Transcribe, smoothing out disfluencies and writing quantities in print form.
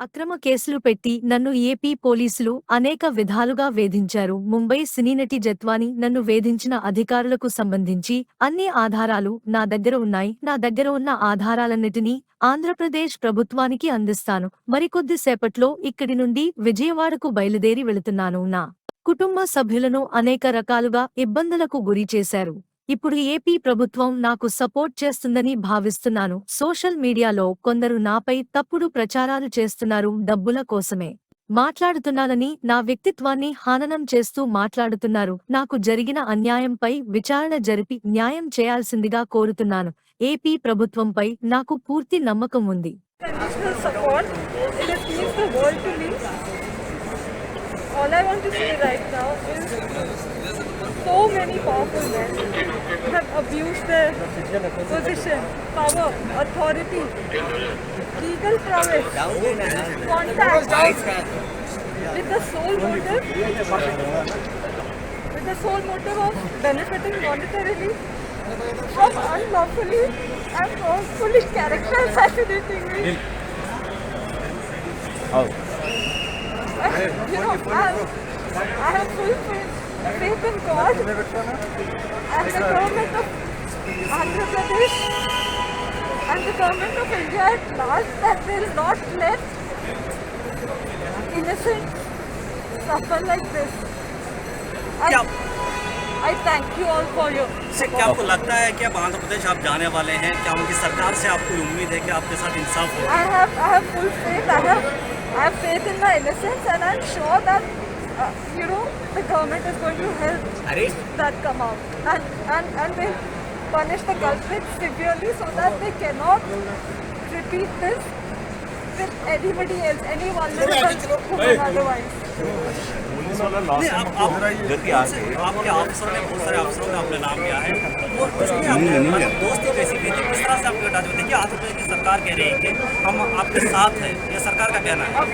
అక్రమ కేసులు పెట్టి నన్ను ఏపీ పోలీసులు అనేక విధాలుగా వేధించారు. ముంబై సినీ నటి జత్వాని నన్ను వేధించిన అధికారులకు సంబంధించి అన్ని ఆధారాలు నా దగ్గర ఉన్నాయి. నా దగ్గర ఉన్న ఆధారాలన్నిటినీ ఆంధ్రప్రదేశ్ ప్రభుత్వానికి అందిస్తాను. మరికొద్ది సేపట్లో ఇక్కడి నుండి విజయవాడకు బయలుదేరి వెళుతున్నాను. నా కుటుంబ సభ్యులను అనేక రకాలుగా ఇబ్బందులకు గురి చేశారు. ఇప్పుడు ఏపీ ప్రభుత్వం నాకు సపోర్ట్ చేస్తుందని భావిస్తున్నాను. సోషల్ మీడియాలో కొందరు నాపై తప్పుడు ప్రచారాలు చేస్తున్నారు. డబ్బుల కోసమే మాట్లాడుతున్నానని, నా వ్యక్తిత్వాన్ని హననం చేస్తూ మాట్లాడుతున్నారు. నాకు జరిగిన అన్యాయంపై విచారణ జరిపి న్యాయం చేయాల్సిందిగా కోరుతున్నాను. ఏపీ ప్రభుత్వంపై నాకు పూర్తి నమ్మకం ఉంది. All I want to say right now is so many powerful men have abused their position, power, authority, legal prowess, contacts with the sole motive of benefiting monetarily from unlawfully and wrongfully character assassinating me. I have full faith in God and the government of Andhra Pradesh and the government of India at large that they will not let innocent suffer like this. I thank you all for your support. क्या आपको लगता है कि अब आंध्र प्रदेश आप जाने वाले हैं? क्या उनकी सरकार से आपको उम्मीद है कि आपके साथ इंसाफ हो? I have full faith. I have faith in my innocence, and I'm sure that the government is going to help that come out, and they punish the culprits severely so that they cannot repeat this with anybody else, any vulnerable woman otherwise. नहीं, आपके ऑफिसरों ने, बहुत सारे अफसरों ने अपने नाम लिया है। वो दोस्ती कैसी थी, किस तरह से आपको हटा देखिए, आंध्र प्रदेश की सरकार कह रही है कि हम आपके साथ हैं, ये सरकार का कहना है। अब